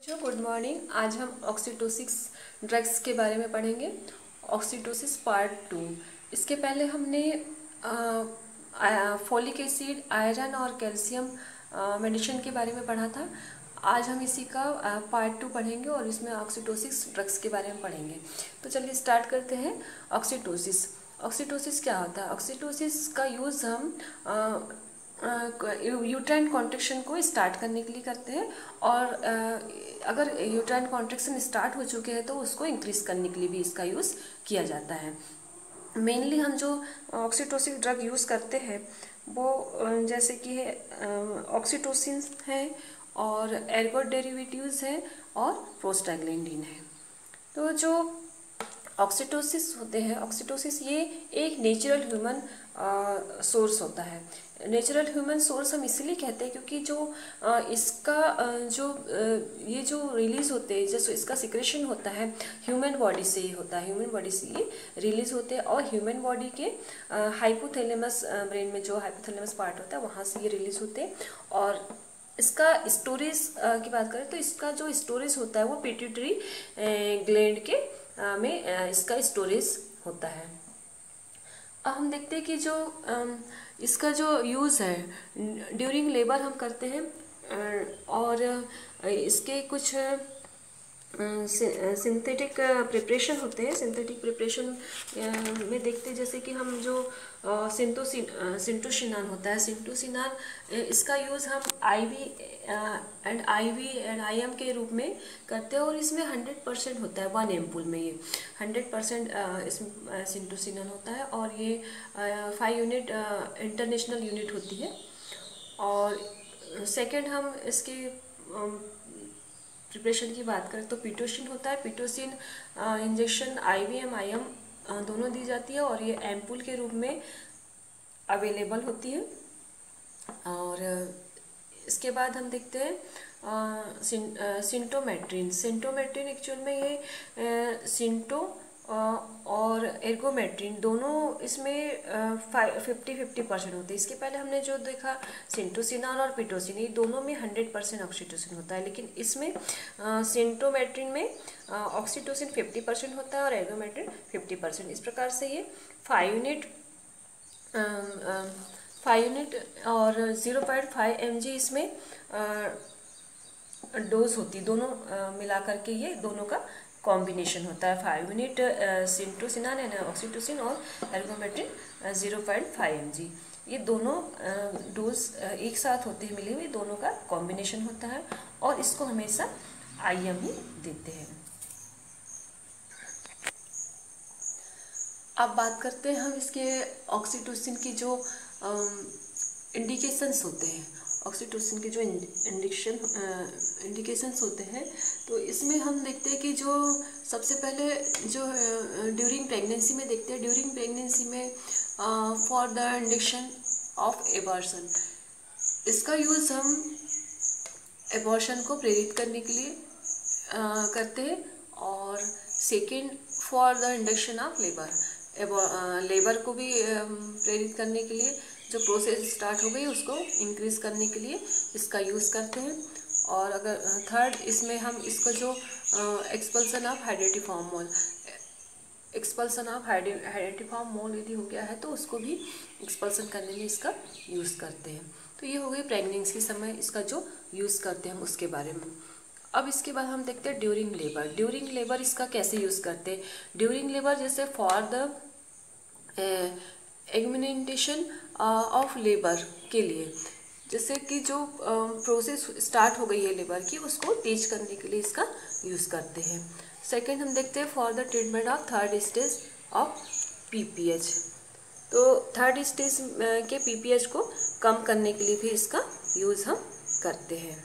Good morning. आज हम ऑक्सीटोसिस drugs के बारे में पढ़ेंगे। ऑक्सीटोसिस पार्ट 2। इसके पहले हमने फोलिक एसिड, आयरन और कैल्शियम मेडिसिन के बारे में पढ़ा था। आज हम इसी का पार्ट 2 पढ़ेंगे और इसमें ऑक्सीटोसिस ड्रग्स के बारे में पढ़ेंगे। तो चलिए स्टार्ट करते हैं। ऑक्सीटोसिस क्या होता है? ऑक्सीटोसिस का यूज़ हम यूट्राइन कॉन्ट्रैक्शन को स्टार्ट करने के लिए करते हैं और अगर यूट्राइन कॉन्ट्रैक्शन स्टार्ट हो चुके हैं तो उसको इंक्रीज करने के लिए भी इसका यूज़ किया जाता है। मेनली हम जो ऑक्सीटोसिन ड्रग यूज़ करते हैं वो जैसे कि ऑक्सीटोसिन है और एर्गो डेरिवेटिव्स है और प्रोस्टाग्लैंडिन है। तो जो ऑक्सीटोसिस होते हैं, ऑक्सीटोसिस ये एक नेचुरल ह्यूमन सोर्स होता है। नेचुरल ह्यूमन सोर्स हम इसलिए कहते हैं क्योंकि जो इसका ये जो रिलीज़ होते हैं, जैसे इसका सिक्रेशन होता है ह्यूमन बॉडी से ही होता है। ह्यूमन बॉडी से ये रिलीज़ होते हैं और ह्यूमन बॉडी के हाइपोथैलेमस, ब्रेन में जो हाइपोथैलेमस पार्ट होता है वहाँ से ये रिलीज़ होते हैं। और इसका स्टोरेज की बात करें तो इसका जो स्टोरेज होता है वो पिट्यूटरी ग्लैंड के में इसका स्टोरेज होता है। अब हम देखते हैं कि जो इसका जो यूज़ है ड्यूरिंग लेबर हम करते हैं और इसके कुछ सिंथेटिक प्रिपरेशन होते हैं। सिंथेटिक प्रिपरेशन में देखते हैं जैसे कि हम जो सिंटोसिनान होता है, सिंटोसिनान इसका यूज़ हम आईवी एंड आईएम के रूप में करते हैं और इसमें 100% होता है 1 एम्पूल में। ये 100% इसमें सिंटोसिनान होता है और ये 5 यूनिट इंटरनेशनल यूनिट होती है। और सेकेंड हम इसके प्रिपरेशन की बात करें तो पिटोसिन होता है। पिटोसिन इंजेक्शन आईवीएम आईएम दोनों दी जाती है और ये एम्पूल के रूप में अवेलेबल होती है। और इसके बाद हम देखते हैं सिंटोमेट्रिन एक्चुअल में ये सिंटो और एर्गोमेट्रिन दोनों इसमें 50-50% होते हैं। इसके पहले हमने जो देखा सिंटोसिनान और पिटोसिन, ये दोनों में 100% ऑक्सीटोसिन होता है, लेकिन इसमें सिंटोमेट्रिन में ऑक्सीटोसिन 50% होता है और एर्गोमेट्रिन 50%। इस प्रकार से ये 5 यूनिट और 0.5 mg इसमें डोज होती है। दोनों मिला करके ये दोनों का कॉम्बिनेशन होता है। 5 यूनिट सिंटोसिनान एंड ऑक्सीटोसिन और एर्गोमेट्रिन 0.5 mg, ये दोनों डोज एक साथ होते हैं, मिले हुए दोनों का कॉम्बिनेशन होता है और इसको हमेशा आईएम ही देते हैं। अब बात करते हैं हम इसके ऑक्सीटोसिन की जो इंडिकेशंस होते हैं। ऑक्सीटोसिन के जो इंडिकेशंस होते हैं तो इसमें हम देखते हैं कि जो सबसे पहले जो ड्यूरिंग प्रेगनेंसी में देखते हैं, ड्यूरिंग प्रेगनेंसी में for the induction of abortion, इसका यूज़ हम एबॉर्शन को प्रेरित करने के लिए करते हैं। और second for the induction of labour को भी प्रेरित करने के लिए, जो प्रोसेस स्टार्ट हो गई उसको इंक्रीज करने के लिए इसका यूज़ करते हैं। और अगर थर्ड इसमें हम इसको जो एक्सपल्सन ऑफ हाइड्रेटिफॉर्म मोल यदि हो गया है तो उसको भी एक्सपल्सन करने में इसका यूज़ करते हैं। तो ये हो गई प्रेगनेंसी समय इसका जो यूज़ करते हैं हम उसके बारे में। अब इसके बाद हम देखते हैं ड्यूरिंग लेबर इसका कैसे यूज़ करते हैं। ड्यूरिंग लेबर जैसे फॉर द एग्यूमेंटेशन ऑफ लेबर के लिए, जैसे कि जो प्रोसेस स्टार्ट हो गई है लेबर की उसको तेज करने के लिए इसका यूज़ करते हैं। सेकेंड हम देखते हैं for the treatment of third stage of PPH, तो थर्ड स्टेज के पीपीएच को कम करने के लिए भी इसका यूज़ हम करते हैं।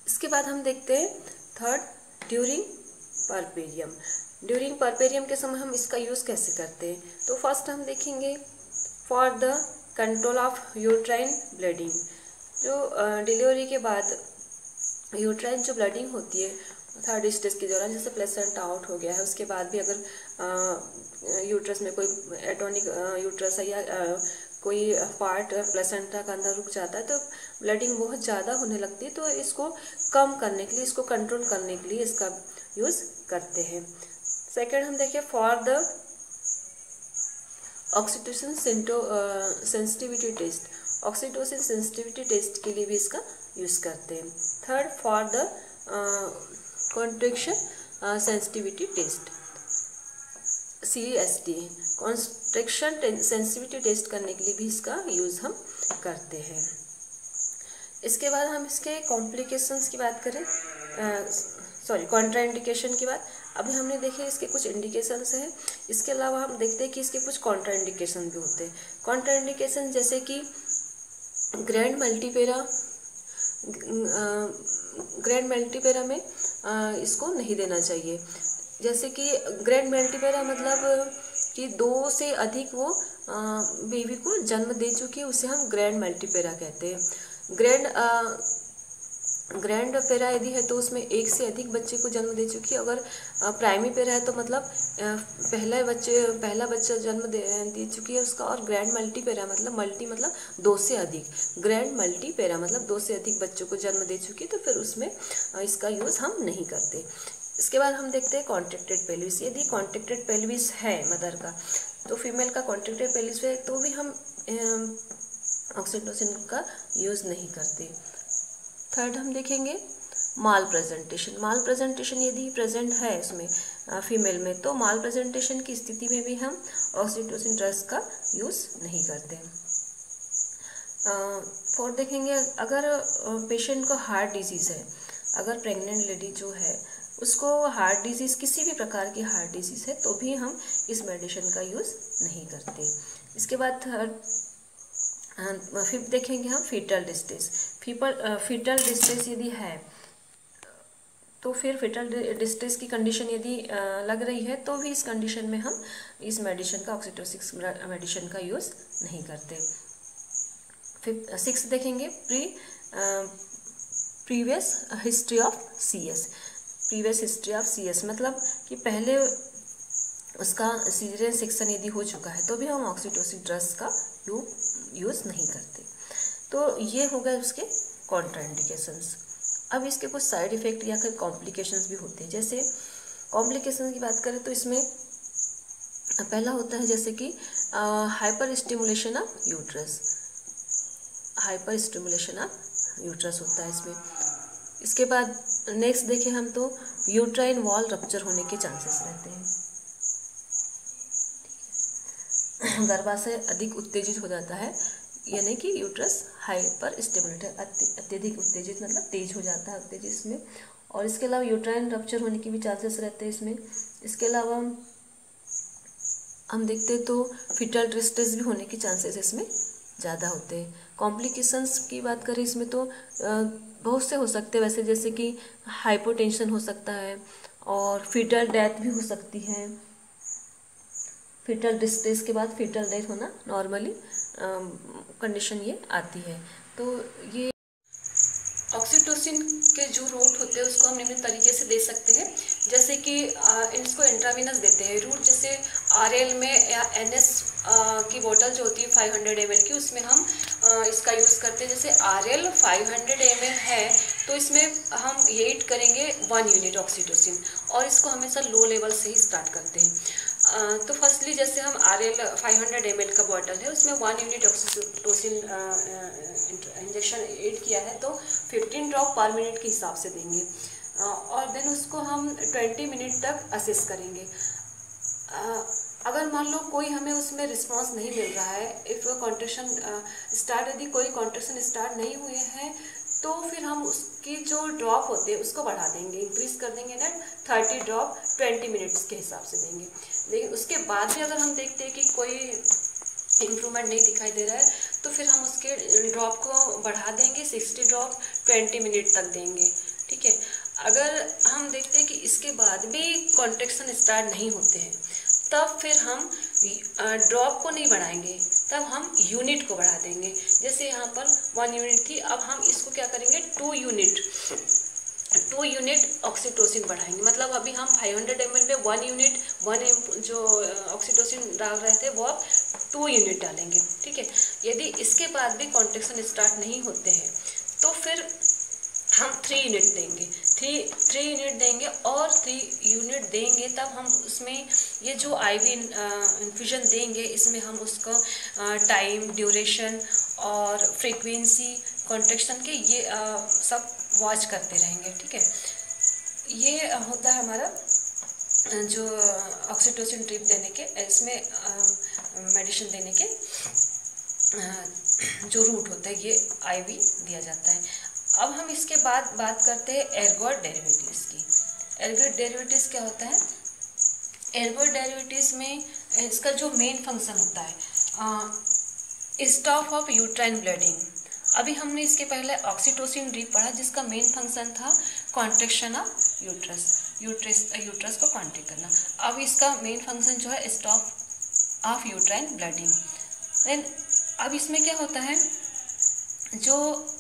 इसके बाद हम देखते हैं थर्ड ड्यूरिंग परपेरियम के समय हम इसका यूज़ कैसे करते हैं। तो फर्स्ट हम देखेंगे for the control of uterine bleeding, जो डिलीवरी के बाद यूट्राइन जो ब्लीडिंग होती है थर्ड स्टेज के दौरान, जैसे प्लेसेंटा आउट हो गया है उसके बाद भी अगर यूट्रस में कोई एटोनिक यूट्रस है या कोई पार्ट प्लेसेंटा का अंदर रुक जाता है तो ब्लीडिंग बहुत ज़्यादा होने लगती है, तो इसको कम करने के लिए, इसको कंट्रोल करने के लिए इसका यूज़ करते हैं। सेकेंड हम देखें for the oxytocin sensitivity test, oxytocin sensitivity test के लिए भी इसका यूज़ करते हैं। Third for the contraction sensitivity test, CST, contraction sensitivity test करने के लिए भी इसका यूज़ हम करते हैं। इसके बाद हम इसके कॉम्प्लिकेशंस की बात करें, कॉन्ट्राइंडिकेशन की बात। अभी हमने देखे इसके कुछ इंडिकेशंस हैं, इसके अलावा हम देखते हैं कि इसके कुछ कॉन्ट्राइंडिकेशन भी होते हैं। कॉन्ट्राइंडिकेशन जैसे कि ग्रैंड मल्टीपेरा में इसको नहीं देना चाहिए। जैसे कि ग्रैंड मल्टीपेरा मतलब कि 2 से अधिक वो बेबी को जन्म दे चुकी है, उसे हम ग्रैंड मल्टीपेरा कहते हैं। ग्रैंड पेरा यदि है तो उसमें 1 से अधिक बच्चे को जन्म दे चुकी है। अगर प्राइमी पेरा है तो मतलब पहला बच्चा जन्म दे चुकी है उसका। और ग्रैंड मल्टी पेरा मतलब मल्टी मतलब 2 से अधिक, ग्रैंड मल्टी पेरा मतलब 2 से अधिक बच्चों को जन्म दे चुकी है, तो फिर उसमें इसका यूज़ हम नहीं करते। इसके बाद हम देखते हैं कॉन्ट्रैक्टेड पेल्विस। यदि कॉन्ट्रैक्टेड पेल्विस है मदर का, तो फीमेल का कॉन्ट्रैक्टेड पेल्विस है तो भी हम ऑक्सीटोसिन का यूज़ नहीं करते। थर्ड हम देखेंगे माल प्रेजेंटेशन। माल प्रेजेंटेशन यदि प्रेजेंट है इसमें फीमेल में, तो माल प्रेजेंटेशन की स्थिति में भी हम ऑक्सीटोसिन ड्रग्स का यूज़ नहीं करते। फोर्थ देखेंगे अगर पेशेंट को हार्ट डिजीज़ है, अगर प्रेग्नेंट लेडी जो है उसको हार्ट डिजीज़, किसी भी प्रकार की हार्ट डिजीज़ है, तो भी हम इस मेडिसिन का यूज़ नहीं करते। इसके बाद फिफ्थ देखेंगे हम फीटल डिस्ट्रेस। फीटल डिस्ट्रेस यदि है तो फिर फीटल डिस्ट्रेस की कंडीशन यदि लग रही है तो भी इस कंडीशन में हम इस मेडिसिन का, ऑक्सीटोसिन मेडिसिन का यूज़ नहीं करते। सिक्स देखेंगे previous history of CS। Previous history of CS मतलब कि पहले उसका सीजरियन सेक्शन यदि हो चुका है तो भी हम ऑक्सीटोसिन ड्रग्स का यूज़ नहीं करते। तो ये हो गए उसके कॉन्ट्राइंडिकेशंस। अब इसके कुछ साइड इफ़ेक्ट या फिर कॉम्प्लिकेशंस भी होते हैं। जैसे कॉम्प्लिकेशंस की बात करें तो इसमें पहला होता है जैसे कि hyper stimulation of uterus. Hyper stimulation of uterus होता है इसमें। इसके बाद नेक्स्ट देखें हम तो यूट्राइन वॉल रप्चर होने के चांसेस रहते हैं। गर्भाशय अधिक उत्तेजित हो जाता है, यानी कि यूट्रस हाइपर स्टिमुलेटेड, अत्यधिक उत्तेजित मतलब तेज हो जाता है उत्तेजित इसमें। और इसके अलावा यूट्राइन रप्चर होने के भी चांसेस रहते हैं इसमें। इसके अलावा हम देखते हैं तो फीटल डिस्ट्रेस भी होने के चांसेस इसमें ज़्यादा होते हैं। कॉम्प्लिकेशंस की बात करें इसमें तो बहुत से हो सकते हैं वैसे, जैसे कि हाइपोटेंशन हो सकता है और फीटल डेथ भी हो सकती है। फीटल डिस्ट्रेस के बाद फीटल डेथ होना नॉर्मली कंडीशन ये आती है। तो ये ऑक्सीटोसिन के जो रूट होते हैं उसको हम निम्न तरीके से दे सकते हैं। जैसे कि इसको इंट्रावीनस देते हैं रूट, जैसे RL में या NS की बोतल जो होती है 500 ml की, उसमें हम इसका यूज़ करते हैं। जैसे RL 500 ml है तो इसमें हम 8 करेंगे 1 यूनिट ऑक्सीटोसिन, और इसको हमेशा लो लेवल से ही स्टार्ट करते हैं। तो फर्स्टली जैसे हम RL 500 ml का बॉटल है उसमें 1 यूनिट ऑक्सीटोसिन इंजेक्शन ऐड किया है तो 15 ड्रॉप पर मिनट के हिसाब से देंगे, और देन उसको हम 20 मिनट तक असेस करेंगे। अगर मान लो कोई हमें उसमें रिस्पांस नहीं मिल रहा है, इफ कॉन्ट्रैक्शन स्टार्ट, यदि कोई कॉन्ट्रैक्शन स्टार्ट नहीं हुए हैं तो फिर हम उसकी जो ड्रॉप होते हैं उसको बढ़ा देंगे, इंक्रीज कर देंगे ना, 30 ड्रॉप 20 मिनट्स के हिसाब से देंगे। लेकिन उसके बाद भी अगर हम देखते हैं कि कोई इम्प्रूवमेंट नहीं दिखाई दे रहा है तो फिर हम उसके ड्रॉप को बढ़ा देंगे, 60 ड्रॉप 20 मिनट तक देंगे। ठीक है। अगर हम देखते हैं कि इसके बाद भी कॉन्ट्रैक्शन स्टार्ट नहीं होते हैं तब फिर हम ड्रॉप को नहीं बढ़ाएंगे, तब हम यूनिट को बढ़ा देंगे। जैसे यहाँ पर 1 यूनिट थी, अब हम इसको क्या करेंगे 2 यूनिट ऑक्सीटोसिन बढ़ाएंगे। मतलब अभी हम 500 ml में 1 यूनिट जो ऑक्सीटोसिन डाल रहे थे वो अब 2 यूनिट डालेंगे। ठीक है। यदि इसके बाद भी कॉन्ट्रैक्शन स्टार्ट नहीं होते हैं तो फिर हम 3 यूनिट देंगे, 3 यूनिट देंगे, और 3 यूनिट देंगे तब हम उसमें ये जो आईवी इन्फ्यूजन देंगे इसमें हम उसको टाइम, ड्यूरेशन और फ्रीक्वेंसी कॉन्ट्रैक्शन के ये सब वॉच करते रहेंगे। ठीक है, ये होता है हमारा जो ऑक्सीटोसिन ड्रिप देने के, इसमें मेडिसिन देने के जो रूट होता है ये आईवी दिया जाता है। अब हम इसके बाद बात करते हैं एर्गोट डेरिवेटिव्स की। एर्गोट डेरिवेटिव्स क्या होता है? एर्गोट डेरिवेटिव्स में इसका जो मेन फंक्शन होता है स्टॉप ऑफ यूट्राइन ब्लीडिंग। अभी हमने इसके पहले ऑक्सीटोसिन ड्रिप पढ़ा जिसका मेन फंक्शन था कॉन्ट्रैक्शन ऑफ यूट्रस को कॉन्ट्रैक्ट करना। अब इसका मेन फंक्शन जो है stop of uterine bleeding. Then अब इसमें क्या होता है, जो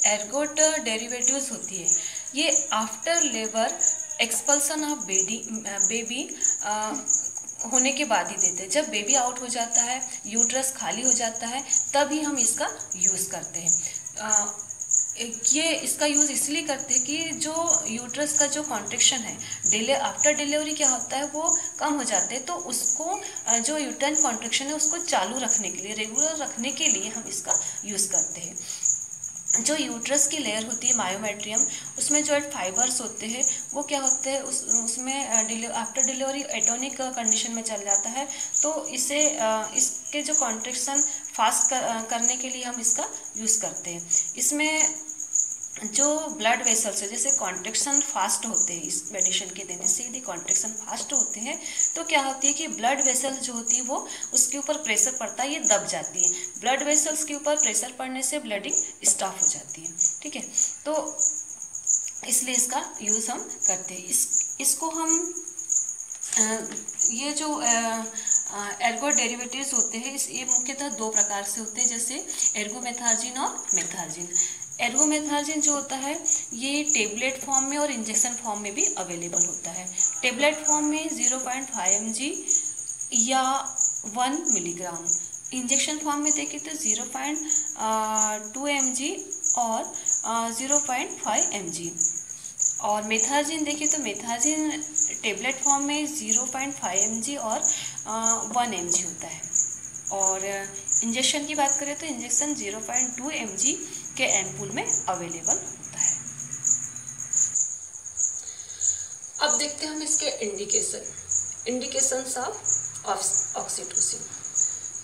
एर्गोट डेरिवेटिव्स होती है ये after labour expulsion of baby होने के बाद ही देते हैं। जब बेबी आउट हो जाता है, यूट्रस खाली हो जाता है, तभी हम इसका यूज़ करते हैं। ये इसका यूज़ इसलिए करते हैं कि जो यूट्रस का जो कॉन्ट्रैक्शन है आफ्टर डिलीवरी क्या होता है वो कम हो जाते हैं, तो उसको जो यूट्राइन कॉन्ट्रैक्शन है उसको चालू रखने के लिए, रेगुलर रखने के लिए हम इसका यूज़ करते हैं। जो यूट्रस की लेयर होती है मायोमेट्रियम, उसमें जो फाइबर्स होते हैं वो क्या होते हैं उसमें आफ्टर डिलीवरी एटोनिक कंडीशन में चल जाता है, तो इसके जो कॉन्ट्रैक्शन फास्ट करने के लिए हम इसका यूज़ करते हैं। इसमें जो ब्लड वेसल्स है, जैसे कॉन्ट्रैक्शन फास्ट होते हैं, इस मेडिसिन के देने से यदि कॉन्ट्रैक्शन फास्ट होते हैं तो क्या होती है कि ब्लड वेसल्स जो होती है वो उसके ऊपर प्रेशर पड़ता है, ये दब जाती है। ब्लड वेसल्स के ऊपर प्रेशर पड़ने से ब्लडिंग स्टॉप हो जाती है। ठीक है, तो इसलिए इसका यूज़ हम करते हैं। इसको हम ये जो एर्गोट डेरिवेटिव्स होते हैं ये मुख्यतः 2 प्रकार से होते हैं, जैसे एर्गोमेथार्जिन और मेथार्जिन। एर्गोमेथार्जिन जो होता है ये टेबलेट फॉर्म में और इंजेक्शन फॉर्म में भी अवेलेबल होता है। टेबलेट फॉर्म में 0.5 mg या 1 मिलीग्राम, इंजेक्शन फॉर्म में देखें तो 0.2 mg और 0.5 mg। और मेथार्जिन देखें तो मेथार्जिन टेबलेट फॉर्म में 0.5 mg और 1 mg होता है। और इंजेक्शन की बात करें तो इंजेक्शन 0.2 mg के एम्पूल में अवेलेबल होता है। अब देखते हैं हम इसके इंडिकेशंस ऑफ ऑक्सीटोसिन।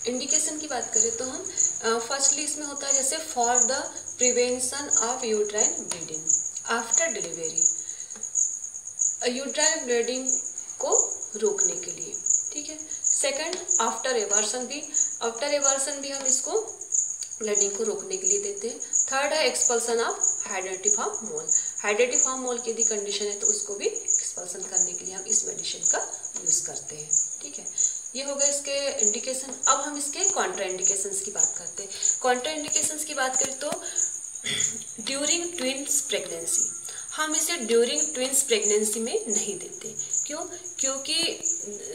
इंडिकेशन की बात करें तो हम फर्स्टली इसमें होता है जैसे for the prevention of uterine bleeding after delivery, uterine bleeding को रोकने के लिए। ठीक है, सेकंड आफ्टर एबॉर्शन भी हम इसको ब्लीडिंग को रोकने के लिए देते हैं। थर्ड है expulsion of hydatidiform mole. Hydatidiform mole की यदि कंडीशन है तो उसको भी एक्सपल्सन करने के लिए हम इस मेडिसिन का यूज़ करते हैं। ठीक है, ये हो गए इसके इंडिकेशन। अब हम इसके कॉन्ट्राइंडिकेशंस की बात करते हैं। कॉन्ट्राइंडिकेशंस की बात करें तो ड्यूरिंग ट्विंस प्रेगनेंसी, हम इसे ड्यूरिंग ट्विंस प्रेगनेंसी में नहीं देते। क्यों? क्योंकि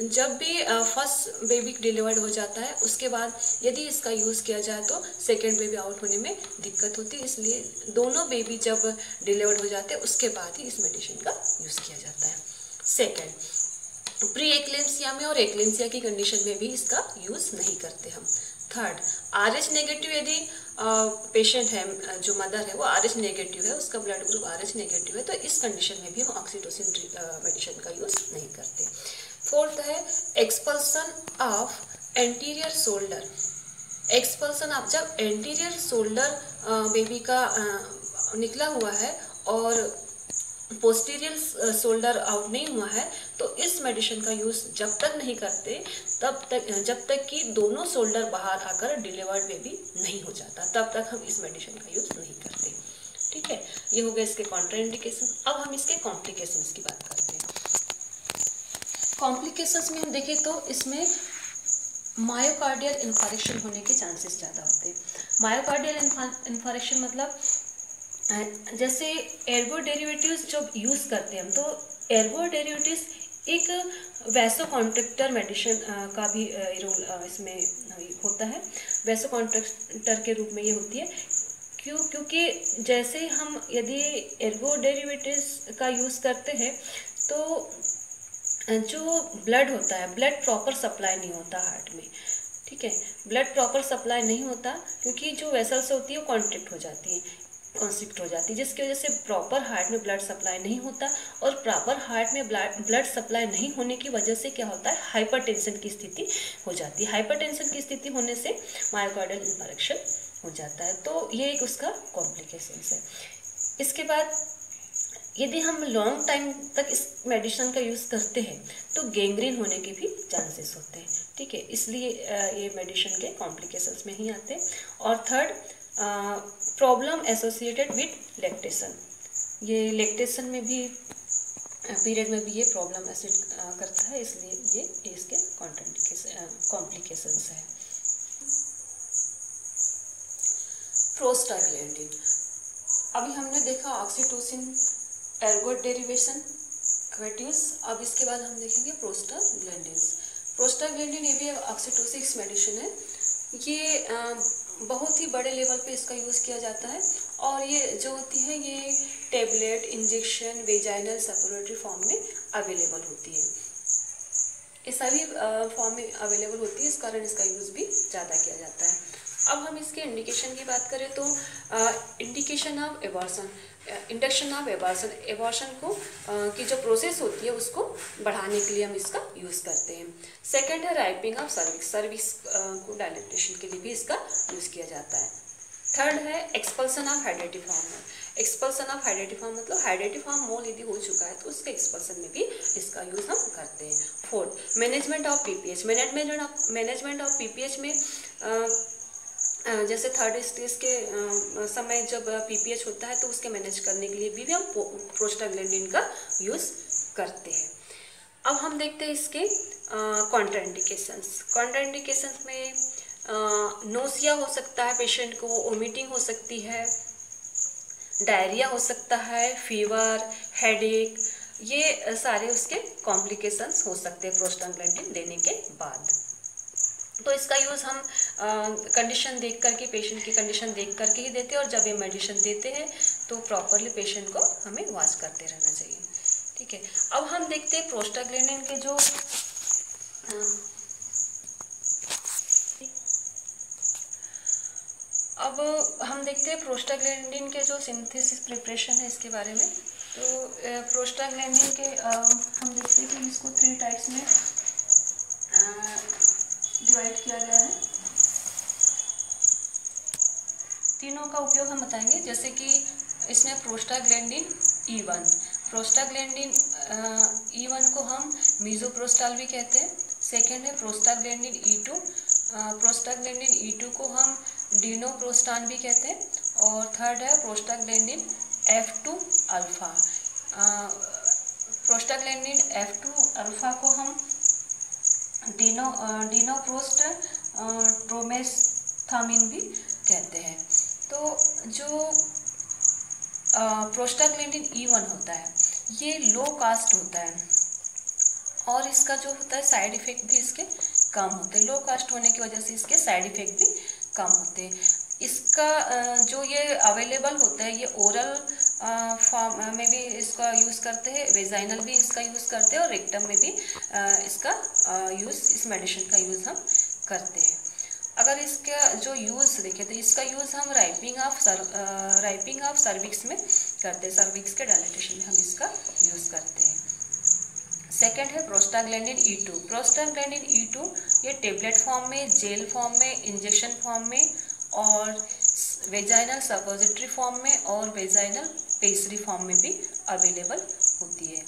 जब भी फर्स्ट बेबी डिलीवर्ड हो जाता है उसके बाद यदि इसका यूज़ किया जाए तो सेकेंड बेबी आउट होने में दिक्कत होती है, इसलिए दोनों बेबी जब डिलीवर्ड हो जाते हैं उसके बाद ही इस मेडिसिन का यूज़ किया जाता है। सेकेंड, प्री एक्लेम्सिया में और एक्लेम्सिया की कंडीशन में भी इसका यूज़ नहीं करते हम। थर्ड, RH नेगेटिव यदि पेशेंट है, जो मदर है वो RH नेगेटिव है, उसका ब्लड ग्रुप RH नेगेटिव है, तो इस कंडीशन में भी हम ऑक्सीटोसिन मेडिसिन का यूज़ नहीं करते। फोर्थ है expulsion of anterior shoulder. Expulsion of, जब एंटीरियर शोल्डर बेबी का निकला हुआ है और पोस्टीरियर शोल्डर आउट नहीं हुआ है तो इस मेडिसिन का यूज़ जब तक नहीं करते जब तक कि दोनों शोल्डर बाहर आकर डिलीवर्ड बेबी नहीं हो जाता, तब तक हम इस मेडिसिन का यूज़ नहीं करते। ठीक है, ये हो गए इसके कॉन्ट्राइंडिकेशन। अब हम इसके कॉम्प्लिकेशंस की बात करते हैं। कॉम्प्लिकेशंस में हम देखें तो इसमें मायोकार्डियल इन्फारेक्शन होने के चांसेस ज़्यादा होते हैं। मायोकार्डियल इन्फारेक्शन मतलब जैसे एर्गो डेरिवेटिव्स जब यूज़ करते हैं हम, तो एर्गो डेरिवेटिव्स एक वैसोकॉन्ट्रिक्टर मेडिसिन का भी रोल इसमें होता है। वैसोकॉन्ट्रिक्टर के रूप में ये होती है। क्योंकि जैसे हम यदि एर्गो डेरिवेटिव्स का यूज़ करते हैं तो जो ब्लड होता है, ब्लड प्रॉपर सप्लाई नहीं होता हार्ट में, ठीक है। ब्लड प्रॉपर सप्लाई नहीं होता क्योंकि जो वेसल्स होती है वो कॉन्स्ट्रिक्ट हो जाती है, जिसकी वजह से प्रॉपर हार्ट में ब्लड सप्लाई नहीं होता, और प्रॉपर हार्ट में ब्लड सप्लाई नहीं होने की वजह से क्या होता है, हाइपरटेंशन की स्थिति हो जाती है। हाइपरटेंशन की स्थिति होने से मायोकार्डियल इंफार्क्शन हो जाता है। तो ये एक उसका कॉम्प्लिकेशन है। इसके बाद यदि हम लॉन्ग टाइम तक इस मेडिसिन का यूज़ करते हैं तो गैंग्रीन होने के भी चांसेस होते हैं, ठीक है। इसलिए ये मेडिसिन के कॉम्प्लिकेशंस में ही आते हैं। और third, problem associated with lactation. ये लैक्टेशन में भी पीरियड में भी ये प्रॉब्लम करता है, इसलिए ये इसके कॉम्प्लिकेशंस है। प्रोस्टाग्लैंडिन, अभी हमने देखा ऑक्सीटोसिन, एर्गो डेरिवेशन, क्वेटियस। अब इसके बाद हम देखेंगे प्रोस्टाग्लैंडिन्स। प्रोस्टाग्लैंडिन ये भी ऑक्सीटोसिस मेडिसिन है। ये बहुत ही बड़े लेवल पे इसका यूज़ किया जाता है, और ये जो होती है ये टेबलेट, इंजेक्शन, वेजाइनल, सपोरेटरी फॉर्म में अवेलेबल होती है। ये सभी फॉर्म में अवेलेबल होती है, इस कारण इसका यूज़ भी ज़्यादा किया जाता है। अब हम इसके इंडिकेशन की बात करें तो indication of abortion, induction of abortion, abortion को की जो प्रोसेस होती है उसको बढ़ाने के लिए हम इसका यूज़ करते हैं। सेकंड है राइपिंग ऑफ सर्विक्स, सर्विक्स को डायलेटेशन के लिए भी इसका यूज़ किया जाता है। थर्ड है expulsion of hydatidiform. Expulsion of hydatidiform मतलब हाइड्रेटिव फॉर्म मोल यदि हो चुका है तो उसके एक्सपल्सन में भी इसका यूज़ हम करते हैं। Fourth, management of PPH. Management of PPH में जैसे थर्ड स्टेज के समय जब पीपीएच होता है तो उसके मैनेज करने के लिए भी हम प्रोस्टाग्लैंडिन का यूज़ करते हैं। अब हम देखते हैं इसके कॉन्ट्राइंडिकेशंस। कॉन्ट्राइंडिकेशंस में नोसिया हो सकता है पेशेंट को, वोमिटिंग हो सकती है, डायरिया हो सकता है, फीवर, हेडेक, ये सारे उसके कॉम्प्लिकेशंस हो सकते हैं प्रोस्टाग्लैंडिन देने के बाद। तो इसका यूज़ हम कंडीशन देख करके, पेशेंट की कंडीशन देख करके ही देते हैं, और जब ये मेडिसिन देते हैं तो प्रॉपरली पेशेंट को हमें वॉच करते रहना चाहिए, ठीक है। अब हम देखते हैं प्रोस्टाग्लैंडिन के जो अब हम देखते हैं प्रोस्टाग्लैंडिन के जो सिंथेसिस प्रिपरेशन है इसके बारे में। तो प्रोस्टाग्लैंडिन के हम देखते हैं कि इसको 3 टाइप्स में डिवाइड किया गया है। तीनों का उपयोग हम बताएंगे, जैसे कि इसमें प्रोस्टाग्लैंडिन E1, प्रोस्टाग्लैंडिन E1 को हम मीजोप्रोस्टाल भी कहते हैं। सेकेंड है प्रोस्टाग्लैंडिन E2, प्रोस्टाग्लैंडिन E2 को हम डिनोप्रोस्टान भी कहते हैं। और थर्ड है prostaglandin F2 alpha. Prostaglandin F2 alpha को हम डिनोप्रोस्ट ट्रोमेस्थामिन भी कहते हैं। तो जो प्रोस्टाग्लैंडिन E1 होता है ये लो कास्ट होता है, और इसका जो होता है साइड इफेक्ट भी इसके कम होते हैं। लो कास्ट होने की वजह से इसके साइड इफेक्ट भी कम होते हैं। इसका जो ये अवेलेबल होता है, ये ओरल फॉर्म में भी इसका यूज़ करते हैं, वेजाइनल भी इसका यूज़ करते हैं, और रेक्टम में भी इसका यूज़, इस मेडिसिन का यूज़ हम करते हैं। अगर इसका जो यूज़ देखें तो इसका यूज़ हम राइपिंग ऑफ सर्विक्स में करते हैं। सर्विक्स के डायलेटेशन में हम इसका यूज़ करते हैं। सेकेंड है प्रोस्टाग्लैंडिन E2। प्रोस्टाग्लैंडिन E2 ये टेबलेट फॉर्म में, जेल फॉर्म में, इंजेक्शन फॉर्म में, और वेजाइनल सपोजिटरी फॉर्म में, और वेजाइनल पेस्ट्री फॉर्म में भी अवेलेबल होती है।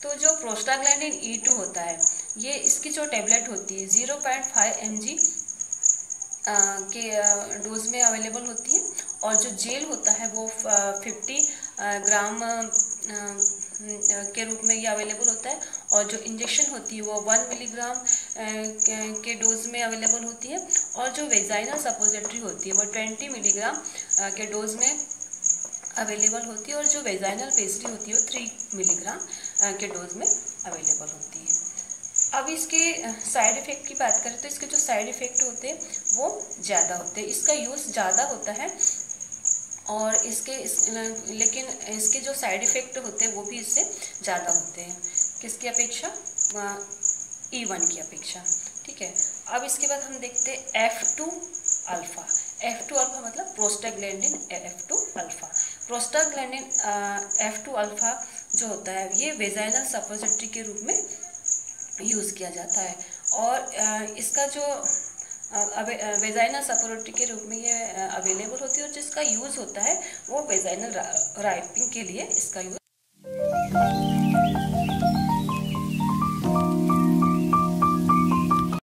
तो जो प्रोस्टाग्लैंडिन E2 होता है ये इसकी जो टेबलेट होती है 0.5 mg के डोज में अवेलेबल होती है, और जो जेल होता है वो 50 ग्राम के रूप में ये अवेलेबल होता है, और जो इंजेक्शन होती है वो 1 मिलीग्राम के डोज में अवेलेबल होती है, और जो वेजाइनल सपोजिटरी होती है वो 20 मिलीग्राम के डोज में अवेलेबल होती है और जो वेजाइनल पेस्ट्री होती है वो 3 मिलीग्राम के डोज में अवेलेबल होती है। अब इसके साइड इफ़ेक्ट की बात करें तो इसके जो साइड इफ़ेक्ट होते हैं वो ज़्यादा होते हैं, इसका यूज़ ज़्यादा होता है और लेकिन इसके जो साइड इफ़ेक्ट होते हैं वो भी इससे ज़्यादा होते हैं, किसकी अपेक्षा, E1 की अपेक्षा। ठीक है, अब इसके बाद हम देखते हैं F2 अल्फ़ा। F2 अल्फ़ा मतलब prostaglandin F2 alpha. Prostaglandin F2 alpha जो होता है ये वेजाइनल सपोजिटरी के रूप में यूज़ किया जाता है और इसका जो वेजाइनल सपोजिटरी के रूप में ये अवेलेबल होती है और जिसका यूज़ होता है वो वेजाइनल राइपिंग के लिए इसका यूज़